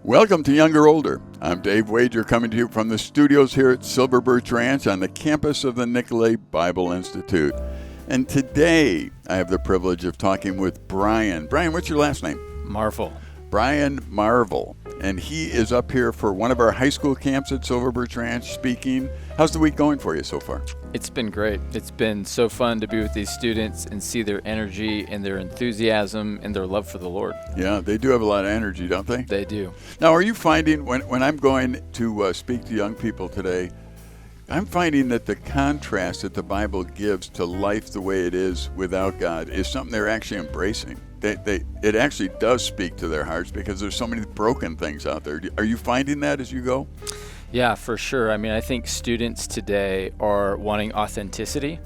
Welcome to Younger Older. I'm Dave Wager, coming to you from the studios here at Silver Birch Ranch on the campus of the Nicolet Bible Institute. And today I have the privilege of talking with Bryan. Bryan, what's your last name? Marvel. Bryan Marvel. And he is up here for one of our high school camps at Silver Birch Ranch speaking. How's the week going for you so far? It's been great. It's been so fun to be with these students and see their energy and their enthusiasm and their love for the Lord. Yeah, they do have a lot of energy, don't they? They do. Now, are you finding, when I'm going to speak to young people today, I'm finding that the contrast that the Bible gives to life the way it is without God is something they're actually embracing. It actually does speak to their hearts because there's so many broken things out there. Are you finding that as you go? Yeah, for sure. I mean, I think students today are wanting authenticity.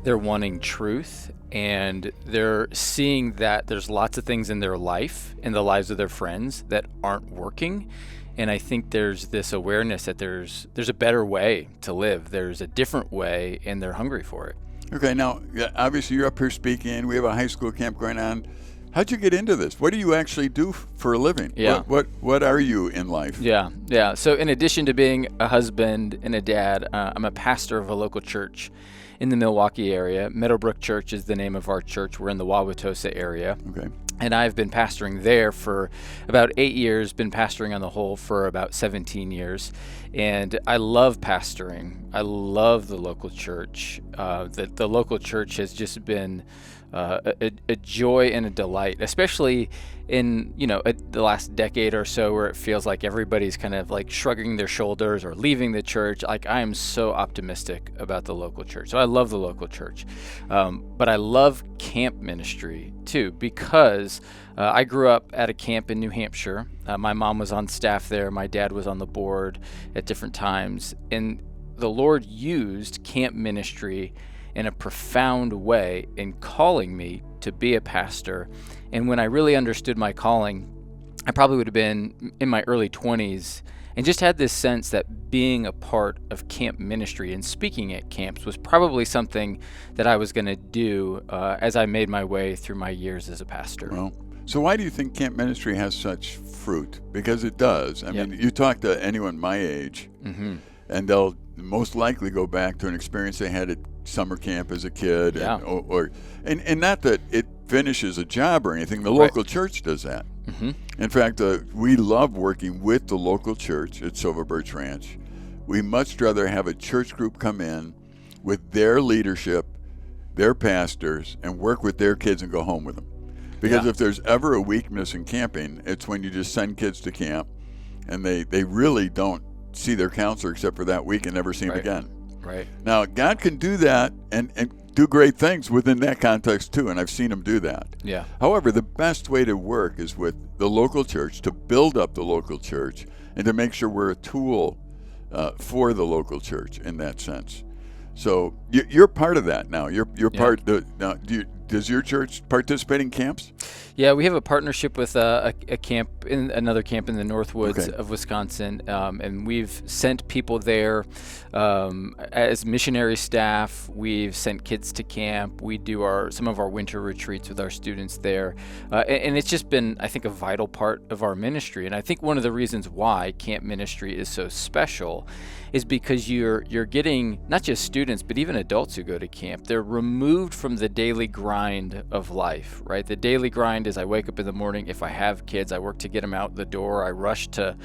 They're wanting truth, and they're seeing that there's lots of things in their life, in the lives of their friends, that aren't working. And I think there's this awareness that there's a better way to live. There's a different way, and they're hungry for it. Okay, now, obviously you're up here speaking. We have a high school camp going on. How'd you get into this? What do you actually do for a living? Yeah. What are you in life? Yeah. So in addition to being a husband and a dad, I'm a pastor of a local church in the Milwaukee area. Meadowbrook Church is the name of our church. We're in the Wauwatosa area. Okay. And I've been pastoring there for about 8 years, been pastoring on the whole for about 17 years. And I love pastoring. I love the local church. The local church has just been a joy and a delight, especially in, the last decade or so, where it feels like everybody's kind of like shrugging their shoulders or leaving the church. Like, I am so optimistic about the local church. So I love the local church. But I love camp ministry too, because I grew up at a camp in New Hampshire. My mom was on staff there. My dad was on the board at different times. And the Lord used camp ministry in a profound way in calling me to be a pastor. And when I really understood my calling, I probably would have been in my early 20s, and just had this sense that being a part of camp ministry and speaking at camps was probably something that I was going to do as I made my way through my years as a pastor. Well, so why do you think camp ministry has such fruit? Because it does. I mean, you talk to anyone my age, and they'll most likely go back to an experience they had at summer camp as a kid, and not that it finishes a job or anything. The local church does that. In fact, we love working with the local church at Silver Birch Ranch. We much rather have a church group come in with their leadership, their pastors, and work with their kids and go home with them. Because if there's ever a weakness in camping, it's when you just send kids to camp and they really don't see their counselor except for that week and never see him again. Right. Now, God can do that and do great things within that context too, and I've seen him do that. Yeah. However, the best way to work is with the local church, to build up the local church, and to make sure we're a tool for the local church in that sense. So you're part of that now. You're part. Now, does your church participate in camps? Yeah, we have a partnership with a camp, another camp in the Northwoods of Wisconsin, and we've sent people there as missionary staff. We've sent kids to camp. We do some of our winter retreats with our students there, and it's just been, I think, a vital part of our ministry. And I think one of the reasons why camp ministry is so special is because you're getting not just students, but even adults who go to camp. They're removed from the daily grind of life, right? The daily grind is I wake up in the morning. If I have kids, I work to get them out the door. I rush to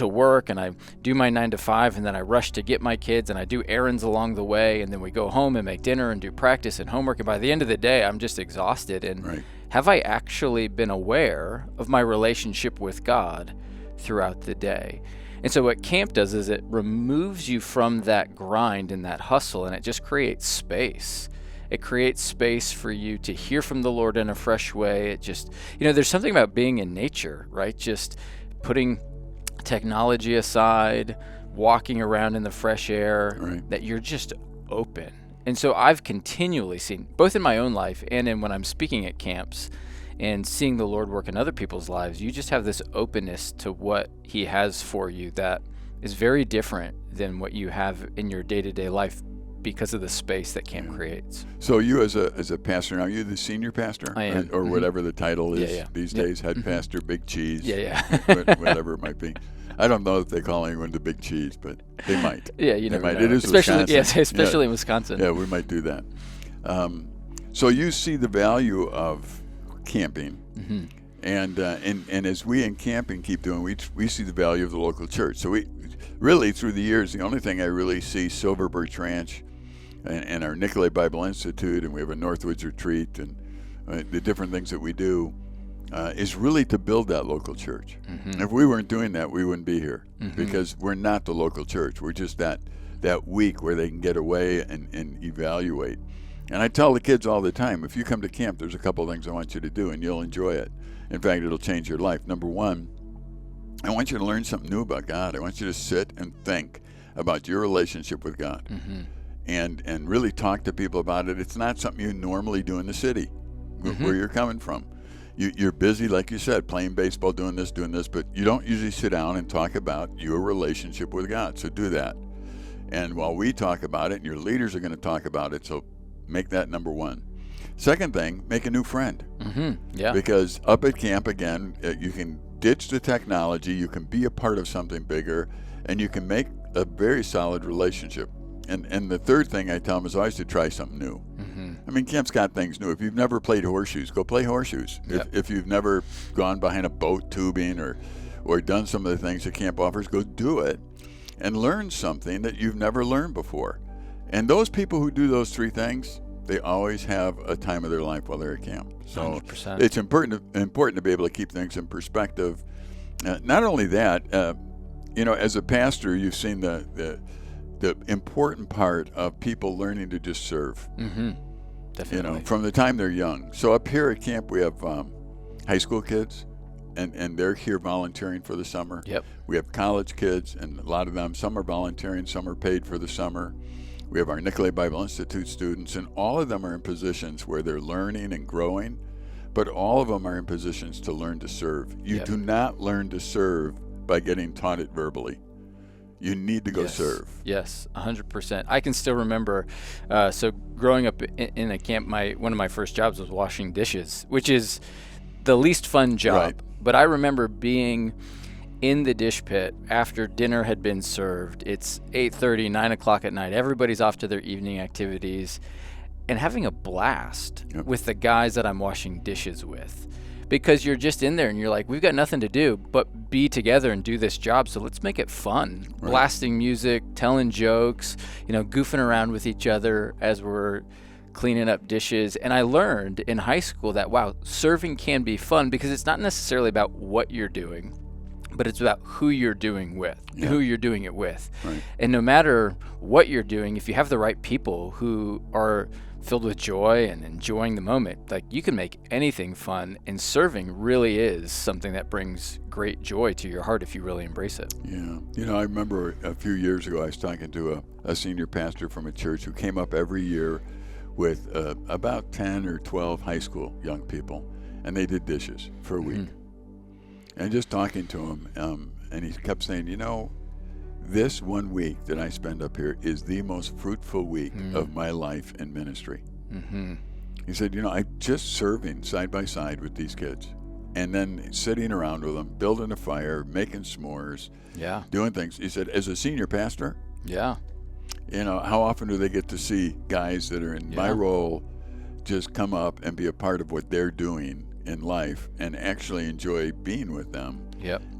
work, and I do my 9 to 5, and then I rush to get my kids, and I do errands along the way, and then we go home and make dinner and do practice and homework. And by the end of the day, I'm just exhausted. And have I actually been aware of my relationship with God throughout the day? And so what camp does is it removes you from that grind and that hustle, and it just creates space. It creates space for you to hear from the Lord in a fresh way. It just, there's something about being in nature, right? Just putting technology aside, walking around in the fresh air, that you're just open. And so I've continually seen, both in my own life and in when I'm speaking at camps, and seeing the Lord work in other people's lives, you just have this openness to what He has for you that is very different than what you have in your day-to-day life because of the space that camp creates. So you as a pastor, now you're the senior pastor? I am. Or whatever the title is these days, head pastor, big cheese, whatever it might be. I don't know if they call anyone the big cheese, but they might. Yeah, you never know. It is especially, Wisconsin. especially in Wisconsin. Yeah, we might do that. So you see the value of camping, and as we in camping keep doing, we see the value of the local church. So we really, through the years, the only thing I really see Silver Birch Ranch and our Nicolet Bible Institute, and we have a Northwoods retreat, and the different things that we do, is really to build that local church. If we weren't doing that, we wouldn't be here, because we're not the local church. We're just that week where they can get away and evaluate. And I tell the kids all the time, if you come to camp, there's a couple of things I want you to do, and you'll enjoy it. In fact, it'll change your life. Number one, I want you to learn something new about God. I want you to sit and think about your relationship with God, and really talk to people about it. It's not something you normally do in the city, where you're coming from. You're busy, like you said, playing baseball, doing this, but you don't usually sit down and talk about your relationship with God. So do that. And while we talk about it, and your leaders are going to talk about it, so make that number one. Second thing, make a new friend. Because up at camp, again, you can ditch the technology, you can be a part of something bigger, and you can make a very solid relationship. And the third thing I tell them is always to try something new. I mean, camp's got things new. If you've never played horseshoes, go play horseshoes. If you've never gone behind a boat tubing or done some of the things that camp offers, go do it and learn something that you've never learned before. And those people who do those three things, they always have a time of their life while they're at camp. So 100%. It's important to be able to keep things in perspective. Not only that, as a pastor, you've seen the important part of people learning to just serve. Definitely. From the time they're young. So up here at camp, we have high school kids, and they're here volunteering for the summer. We have college kids, and a lot of them, some are volunteering, some are paid for the summer. We have our Nicolet Bible Institute students, and all of them are in positions where they're learning and growing, but all of them are in positions to learn to serve. You do not learn to serve by getting taught it verbally. You need to go serve. Yes, 100%. I can still remember, so growing up in a camp, one of my first jobs was washing dishes, which is the least fun job. Right. But I remember being in the dish pit after dinner had been served. It's 8:30, 9 o'clock at night. Everybody's off to their evening activities, and having a blast with the guys that I'm washing dishes with. Because you're just in there and you're like, we've got nothing to do but be together and do this job, so let's make it fun. Right. Blasting music, telling jokes, goofing around with each other as we're cleaning up dishes. And I learned in high school that, wow, serving can be fun, because it's not necessarily about what you're doing, but it's about who you're doing with, who you're doing it with. Right. And no matter what you're doing, if you have the right people who are filled with joy and enjoying the moment, like, you can make anything fun, and serving really is something that brings great joy to your heart if you really embrace it. Yeah. I remember a few years ago I was talking to a senior pastor from a church who came up every year with about 10 or 12 high school young people, and they did dishes for a week. And just talking to him, and he kept saying, this 1 week that I spend up here is the most fruitful week of my life in ministry. He said, I'm just serving side by side with these kids, and then sitting around with them, building a fire, making s'mores, doing things. He said, as a senior pastor, how often do they get to see guys that are in my role just come up and be a part of what they're doing in life and actually enjoy being with them?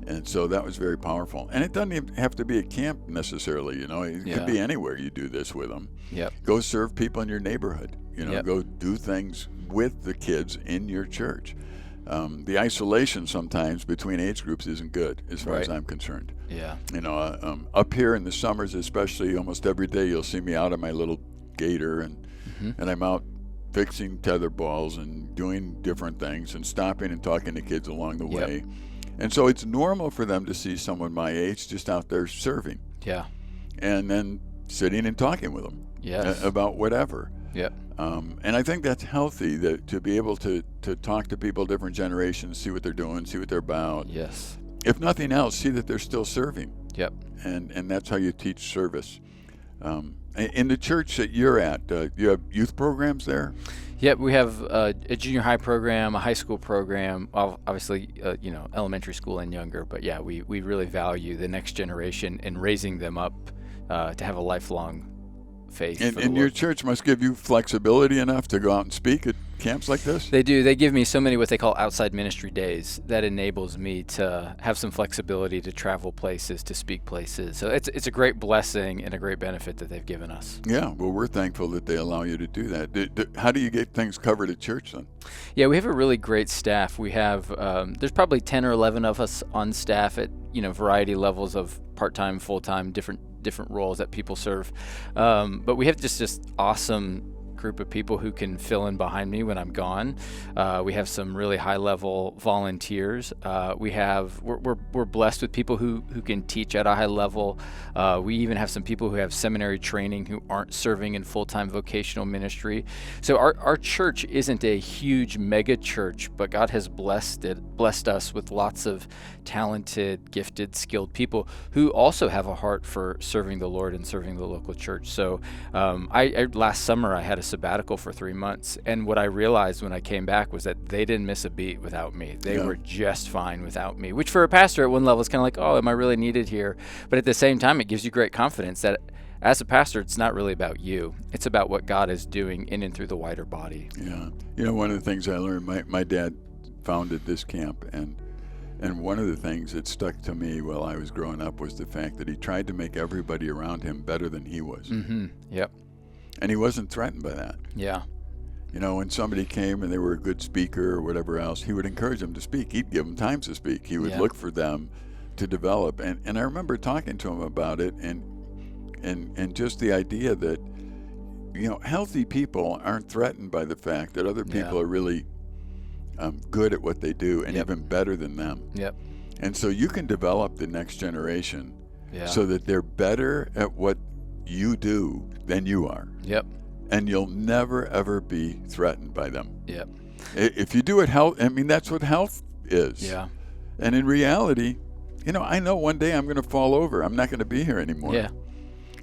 And so that was very powerful. And it doesn't even have to be at camp necessarily, it could be anywhere you do this with them. Go serve people in your neighborhood, go do things with the kids in your church. The isolation sometimes between age groups isn't good, as far as I'm concerned. Up here in the summers especially, almost every day you'll see me out on my little gator, and I'm out fixing tether balls and doing different things and stopping and talking to kids along the way. And so it's normal for them to see someone my age just out there serving. And then sitting and talking with them about whatever. And I think that's healthy, to be able to talk to people, different generations, see what they're doing, see what they're about. If nothing else, see that they're still serving. And that's how you teach service. In the church that you're at, you have youth programs there? Yep, we have a junior high program, a high school program, obviously, elementary school and younger. But yeah, we really value the next generation and raising them up to have a lifelong faith. And your church must give you flexibility enough to go out and speak at camps like this? They do. They give me so many what they call outside ministry days that enables me to have some flexibility to travel places, to speak places. So it's a great blessing and a great benefit that they've given us. Yeah, well, we're thankful that they allow you to do that. How do you get things covered at church then? Yeah, we have a really great staff. We have, there's probably 10 or 11 of us on staff at, variety levels of part-time, full-time, different roles that people serve. But we have just this awesome group of people who can fill in behind me when I'm gone. We have some really high-level volunteers. We're blessed with people who can teach at a high level. We even have some people who have seminary training who aren't serving in full-time vocational ministry. So our church isn't a huge mega church, but God has blessed us with lots of talented, gifted, skilled people who also have a heart for serving the Lord and serving the local church. So last summer I had a sabbatical for 3 months, and what I realized when I came back was that they didn't miss a beat without me. They were just fine without me, which for a pastor at one level is kind of like, oh, am I really needed here? But at the same time, it gives you great confidence that as a pastor, it's not really about you. It's about what God is doing in and through the wider body. Yeah. One of the things I learned, my dad founded this camp, and one of the things that stuck to me while I was growing up was the fact that he tried to make everybody around him better than he was. Mm-hmm. Yep. And he wasn't threatened by that. Yeah. When somebody came and they were a good speaker or whatever else, he would encourage them to speak. He'd give them time to speak. He would look for them to develop. And I remember talking to him about it and just the idea that, healthy people aren't threatened by the fact that other people are really good at what they do and even better than them. Yep. And so you can develop the next generation so that they're better at what you do than you are. Yep. And you'll never, ever be threatened by them. Yep. If you do it that's what health is. Yeah. And in reality, I know one day I'm going to fall over. I'm not going to be here anymore. Yeah.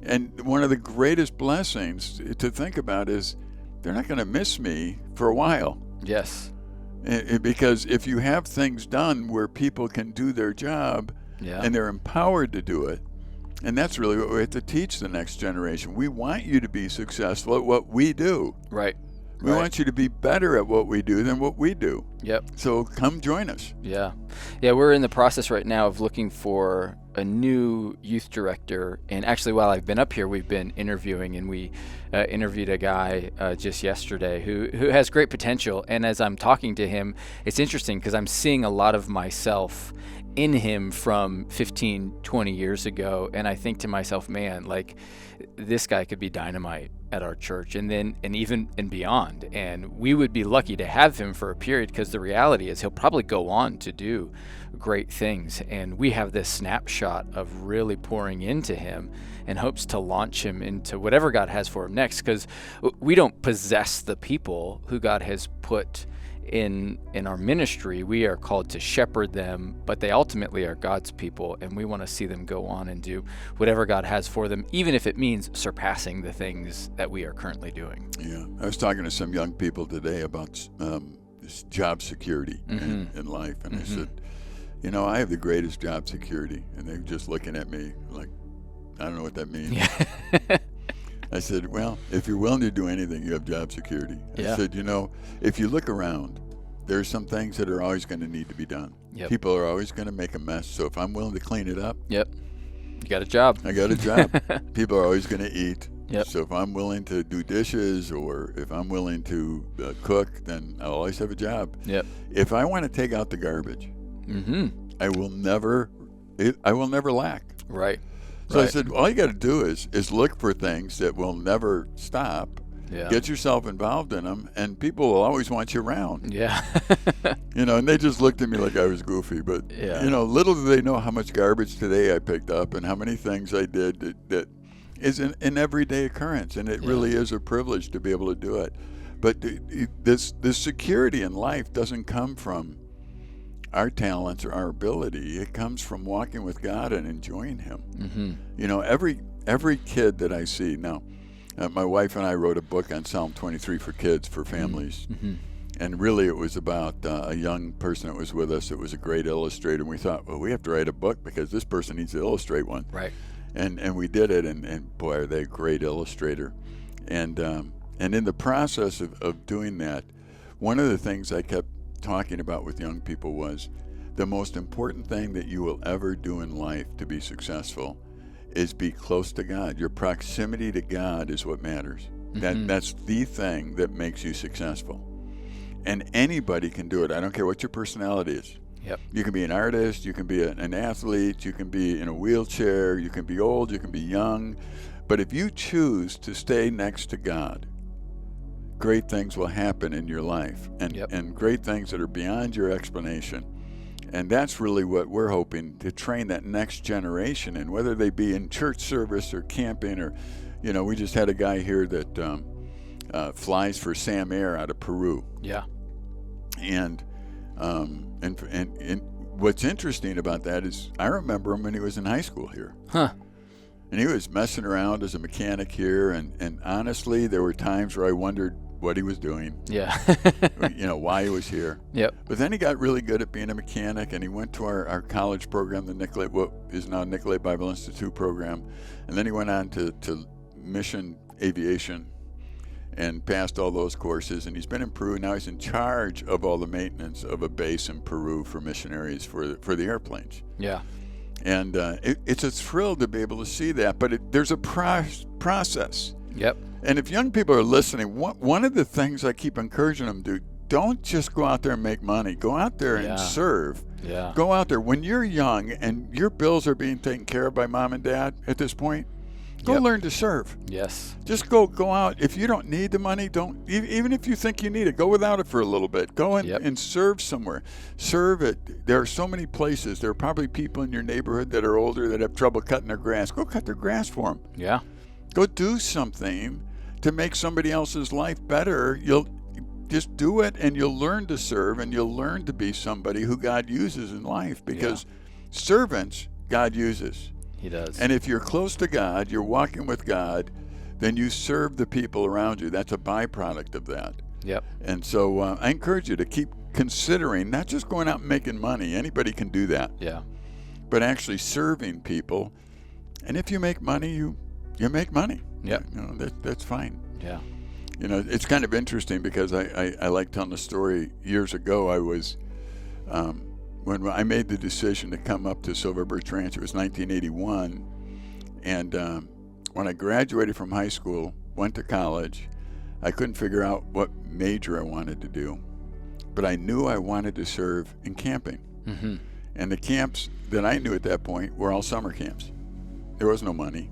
And one of the greatest blessings to think about is they're not going to miss me for a while. Yes. Because if you have things done where people can do their job and they're empowered to do it, and that's really what we have to teach the next generation. We want you to be successful at what we do. Right. We want you to be better at what we do than what we do. Yep. So come join us. Yeah. Yeah, we're in the process right now of looking for a new youth director. And actually, while I've been up here, we've been interviewing, and we interviewed a guy just yesterday who has great potential. And as I'm talking to him, it's interesting because I'm seeing a lot of myself in him from 15, 20 years ago. And I think to myself, man, like this guy could be dynamite at our church and even beyond. And we would be lucky to have him for a period, because the reality is he'll probably go on to do great things. And we have this snapshot of really pouring into him and hopes to launch him into whatever God has for him next, because we don't possess the people who God has put in our ministry. We are called to shepherd them, but they ultimately are God's people, and we want to see them go on and do whatever God has for them, even if it means surpassing the things that we are currently doing. Yeah, I was talking to some young people today about job security in life, and I said, I have the greatest job security, and they're just looking at me like, I don't know what that means. Yeah. I said, well, if you're willing to do anything, you have job security. I said, if you look around, there's some things that are always going to need to be done. Yep. People are always going to make a mess. So if I'm willing to clean it up, you got a job. I got a job. People are always going to eat. Yep. So if I'm willing to do dishes, or if I'm willing to cook, then I'll always have a job. Yep. If I want to take out the garbage, I will never lack. Right. So I said, all you got to do is look for things that will never stop. Yeah. Get yourself involved in them, and people will always want you around. Yeah. And they just looked at me like I was goofy. But, little do they know how much garbage today I picked up and how many things I did that is an everyday occurrence, and it really is a privilege to be able to do it. But this security in life doesn't come from our talents or our ability. It comes from walking with God and enjoying Him. Mm-hmm. every kid that I see now, my wife and I wrote a book on Psalm 23 for kids, for families. Mm-hmm. And really it was about a young person that was with us that was a great illustrator. And we thought, well, we have to write a book because this person needs to illustrate one. Right. And we did it, and boy, are they a great illustrator. And in the process of doing that, one of the things I kept talking about with young people was the most important thing that you will ever do in life to be successful is be close to God. Your proximity to God is what matters. Mm-hmm. That's the thing that makes you successful. And anybody can do it. I don't care what your personality is. Yep. You can be an artist, you can be an athlete, you can be in a wheelchair, you can be old, you can be young. But if you choose to stay next to God, great things will happen in your life, and great things that are beyond your explanation. And that's really what we're hoping to train that next generation in, whether they be in church service or camping, or, we just had a guy here that flies for Sam Air out of Peru. Yeah. And what's interesting about that is I remember him when he was in high school here. Huh. And he was messing around as a mechanic here, and honestly, there were times where I wondered what he was doing. Yeah. Why he was here. Yep. But then he got really good at being a mechanic, and he went to our college program, the Nicolet, what is now Nicolet Bible Institute program, and then he went on to mission aviation and passed all those courses, and he's been in Peru. Now he's in charge of all the maintenance of a base in Peru for missionaries for the airplanes. Yeah. And it's a thrill to be able to see that, but there's a process. Yep. And if young people are listening, one of the things I keep encouraging them to do, don't just go out there and make money. Go out there and serve. Yeah. Go out there. When you're young and your bills are being taken care of by mom and dad at this point, go learn to serve. Yes. Just go out. If you don't need the money, don't. Even if you think you need it, go without it for a little bit. Go and serve somewhere. Serve it. There are so many places. There are probably people in your neighborhood that are older that have trouble cutting their grass. Go cut their grass for them. Yeah. Go do something to make somebody else's life better. You'll just do it, and you'll learn to serve, and you'll learn to be somebody who God uses in life, because servants God uses. He does. And if you're close to God, you're walking with God, then you serve the people around you. That's a byproduct of that. Yep. And so I encourage you to keep considering not just going out and making money. Anybody can do that. Yeah. But actually serving people. And if you make money, you make money. Yep. That's fine. Yeah. It's kind of interesting because I like telling the story. Years ago, I was when I made the decision to come up to Silver Birch Ranch. It was 1981, and when I graduated from high school, went to college, I couldn't figure out what major I wanted to do, but I knew I wanted to serve in camping. Mm-hmm. And the camps that I knew at that point were all summer camps. There was no money.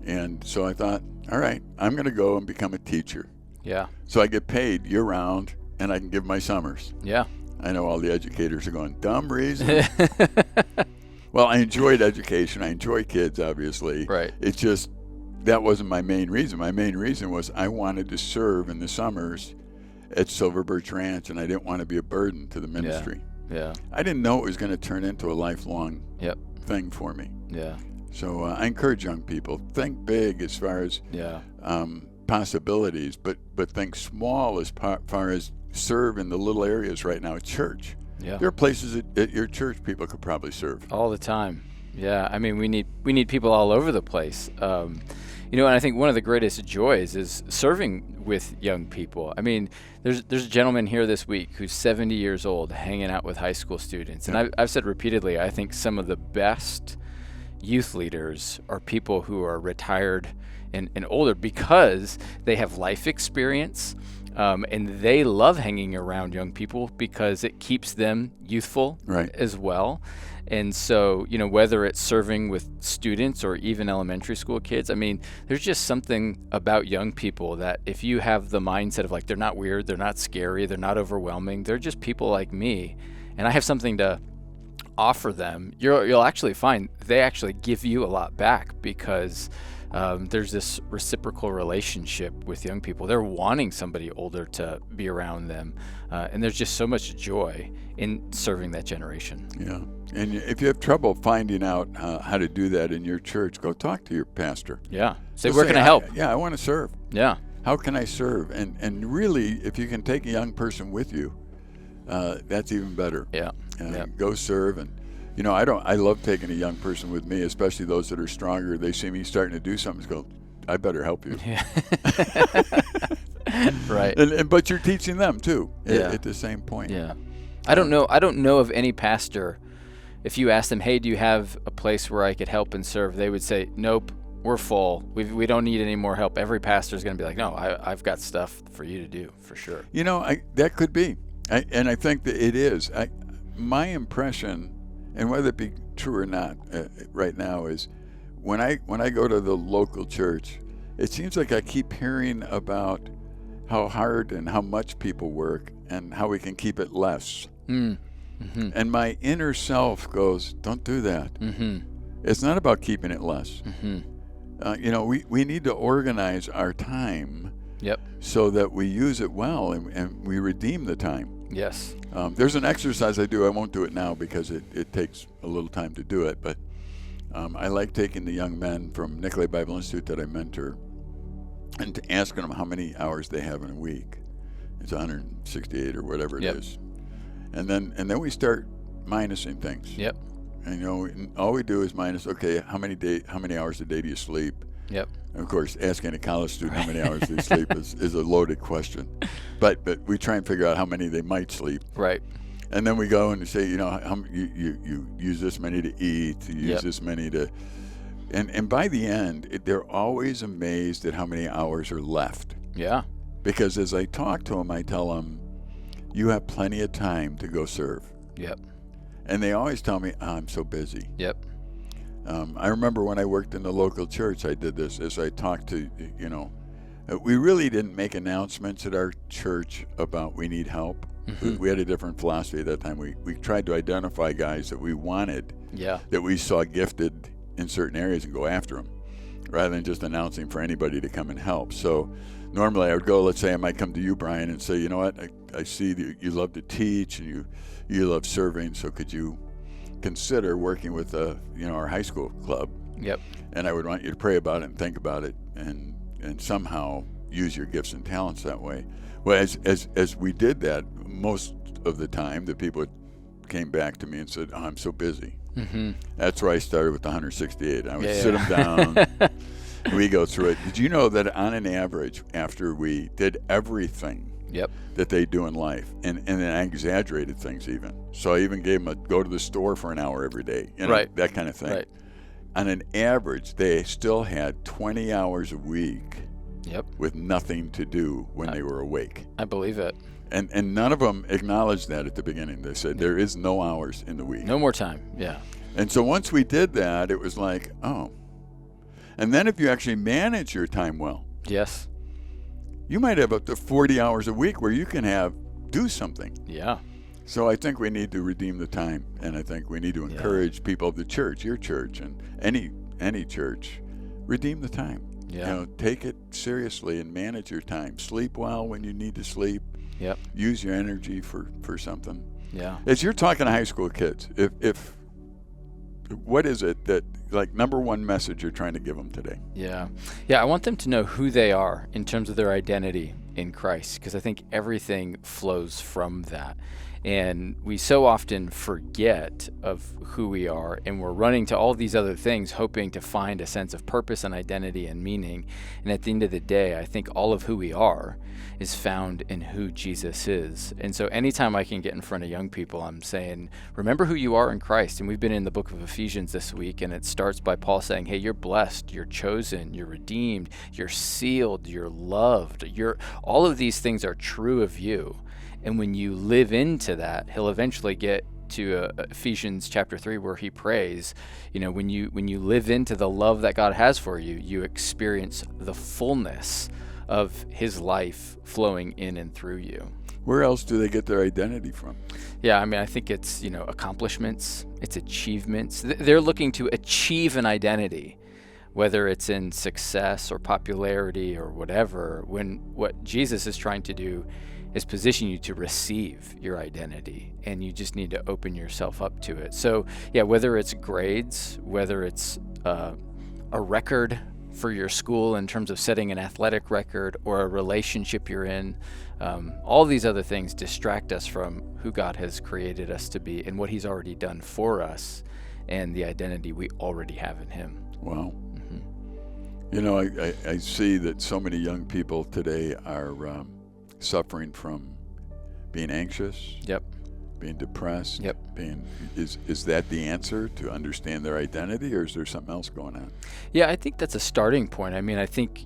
And so I thought, all right, I'm going to go and become a teacher. Yeah. So I get paid year-round, and I can give my summers. Yeah. I know all the educators are going, dumb reason. Well, I enjoyed education. I enjoy kids, obviously. Right. It's just that wasn't my main reason. My main reason was I wanted to serve in the summers at Silver Birch Ranch, and I didn't want to be a burden to the ministry. Yeah. I didn't know it was going to turn into a lifelong thing for me. Yeah. So I encourage young people, think big as far as possibilities, but think small as far as serve in the little areas right now at church. Yeah. There are places at your church people could probably serve. All the time. Yeah. I mean, we need people all over the place. And I think one of the greatest joys is serving with young people. I mean, there's a gentleman here this week who's 70 years old hanging out with high school students. And I've said repeatedly, I think some of the best youth leaders are people who are retired and older because they have life experience, and they love hanging around young people because it keeps them youthful as well. And so, whether it's serving with students or even elementary school kids, I mean, there's just something about young people that if you have the mindset of like, they're not weird, they're not scary, they're not overwhelming, they're just people like me, and I have something to offer them, you'll actually find they actually give you a lot back because there's this reciprocal relationship with young people. They're wanting somebody older to be around them, and there's just so much joy in serving that generation. Yeah, and if you have trouble finding out how to do that in your church, go talk to your pastor. Yeah, where can I help? I want to serve. Yeah. How can I serve? And really, if you can take a young person with you, that's even better. Yeah. Go serve. And I love taking a young person with me, especially those that are stronger. They see me starting to do something, go, I better help you. Yeah. Right. But you're teaching them too at the same point. Yeah. I don't know of any pastor, if you ask them, hey, do you have a place where I could help and serve? They would say, nope, we're full. We don't need any more help. Every pastor is going to be like, no, I've got stuff for you to do, for sure. That could be. And I think that it is. My impression, and whether it be true or not right now, is when I go to the local church, it seems like I keep hearing about how hard and how much people work and how we can keep it less. Mm-hmm. And my inner self goes, don't do that. Mm-hmm. It's not about keeping it less. Mm-hmm. We need to organize our time so that we use it well and we redeem the time. Yes. There's an exercise I do. I won't do it now because it takes a little time to do it. But I like taking the young men from Nicolet Bible Institute that I mentor and asking them how many hours they have in a week. It's 168 or whatever it is. And then we start minusing things. Yep. And all we do is minus. Okay, how many hours a day do you sleep? Yep. And of course, asking a college student how many hours they sleep is a loaded question. But we try and figure out how many they might sleep. Right. And then we go and say, you use this many to eat, you use this many to, and by the end, they're always amazed at how many hours are left. Yeah. Because as I talk to them, I tell them, you have plenty of time to go serve. Yep. And they always tell me, I'm so busy. Yep. I remember when I worked in the local church, I did this as I talked to, we really didn't make announcements at our church about we need help. Mm-hmm. We had a different philosophy at that time. We tried to identify guys that we wanted, that we saw gifted in certain areas and go after them, rather than just announcing for anybody to come and help. So normally I would go, let's say I might come to you, Bryan, and say, you know what, I see that you love to teach and you love serving, so could you consider working with our high school club? Yep. And I would want you to pray about it and think about it and somehow use your gifts and talents that way. Well, as we did that, most of the time the people came back to me and said, I'm so busy. Mm-hmm. That's where I started with the 168. I would sit them down. We go through it. Did you know that on an average, after we did everything that they do in life, and then I exaggerated things even. So I even gave them go to the store for an hour every day, that kind of thing. Right. On an average, they still had 20 hours a week with nothing to do when they were awake. I believe it. And none of them acknowledged that at the beginning. They said, there is no hours in the week. No more time, yeah. And so once we did that, it was like, oh. And then if you actually manage your time well. Yes. You might have up to 40 hours a week where you can do something. Yeah. So I think we need to redeem the time, and I think we need to encourage people of the church, your church, and any church, redeem the time. Yeah. Take it seriously and manage your time. Sleep well when you need to sleep. Yep. Use your energy for something. Yeah. As you're talking to high school kids, if what is it that, like, number one message you're trying to give them today? Yeah. I want them to know who they are in terms of their identity in Christ, because I think everything flows from that. And we so often forget of who we are, and we're running to all these other things, hoping to find a sense of purpose and identity and meaning. And at the end of the day, I think all of who we are is found in who Jesus is. And so anytime I can get in front of young people, I'm saying, remember who you are in Christ. And we've been in the book of Ephesians this week, and it starts by Paul saying, hey, you're blessed, you're chosen, you're redeemed, you're sealed, you're loved. All of these things are true of you. And when you live into that, he'll eventually get to Ephesians chapter 3 where he prays, when you live into the love that God has for you, you experience the fullness of his life flowing in and through you. Where else do they get their identity from? Yeah, I think it's, accomplishments, it's achievements. They're looking to achieve an identity. whether it's in success or popularity or whatever, when what Jesus is trying to do is position you to receive your identity, and you just need to open yourself up to it. So yeah, whether it's grades, whether it's a record for your school in terms of setting an athletic record, or a relationship you're in, all these other things distract us from who God has created us to be and what he's already done for us and the identity we already have in him. Wow. I see that so many young people today are suffering from being anxious, being depressed, is that the answer to understand their identity, or is there something else going on? Yeah, I think that's a starting point. I mean, I think,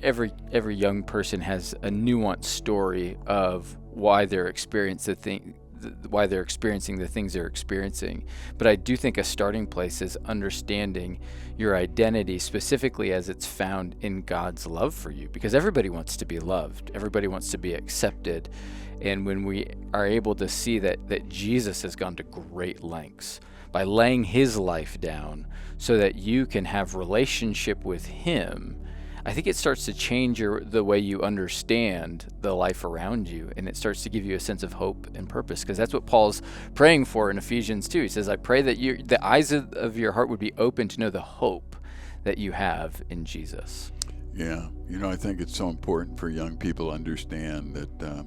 every young person has a nuanced story of why they're experiencing the things they're experiencing. But I do think a starting place is understanding your identity, specifically as it's found in God's love for you, because everybody wants to be loved. Everybody wants to be accepted. And when we are able to see that Jesus has gone to great lengths by laying his life down so that you can have relationship with him, I think it starts to change the way you understand the life around you, and it starts to give you a sense of hope and purpose, because that's what Paul's praying for in Ephesians 2. He says, I pray that the eyes of your heart would be open to know the hope that you have in Jesus. Yeah, I think it's so important for young people to understand that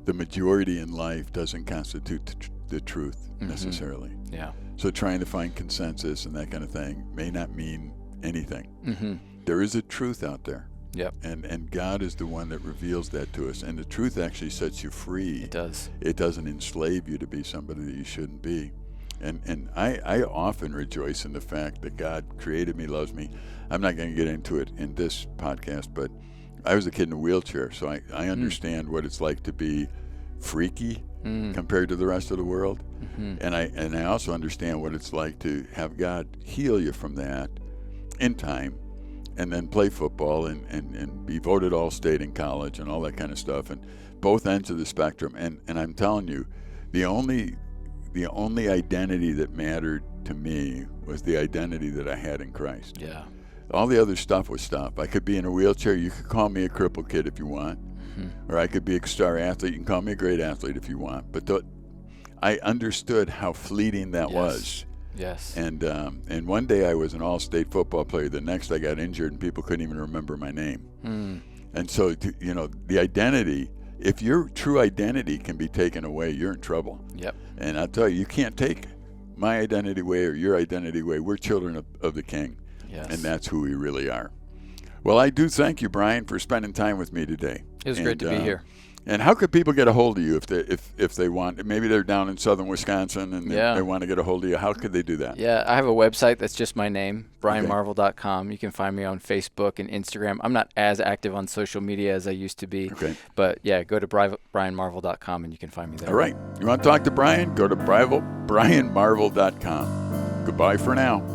the majority in life doesn't constitute the truth necessarily. Yeah. So trying to find consensus and that kind of thing may not mean anything. There is a truth out there. Yep. And God is the one that reveals that to us. And the truth actually sets you free. It does. It doesn't enslave you to be somebody that you shouldn't be. And I often rejoice in the fact that God created me, loves me. I'm not going to get into it in this podcast, but I was a kid in a wheelchair, so I understand what it's like to be freaky compared to the rest of the world. And I also understand what it's like to have God heal you from that in time, and then play football and be voted all-state in college and all that kind of stuff, and both ends of the spectrum. And I'm telling you, the only identity that mattered to me was the identity that I had in Christ. Yeah. All the other stuff was stuff. I could be in a wheelchair. You could call me a crippled kid if you want. Or I could be a star athlete. You can call me a great athlete if you want. But I understood how fleeting that was. Yes. And one day I was an all-state football player. The next I got injured and people couldn't even remember my name. And so, the identity, if your true identity can be taken away, you're in trouble. Yep. And I'll tell you can't take my identity away or your identity away. We're children of the King. Yes. And that's who we really are. Well, I do thank you, Bryan, for spending time with me today. It was great to be here. And how could people get a hold of you if they want? Maybe they're down in southern Wisconsin and they want to get a hold of you. How could they do that? Yeah, I have a website that's just my name, bryanmarvel.com. You can find me on Facebook and Instagram. I'm not as active on social media as I used to be. Okay. But yeah, go to bryanmarvel.com and you can find me there. All right. You want to talk to Bryan? Go to bryanmarvel.com. Goodbye for now.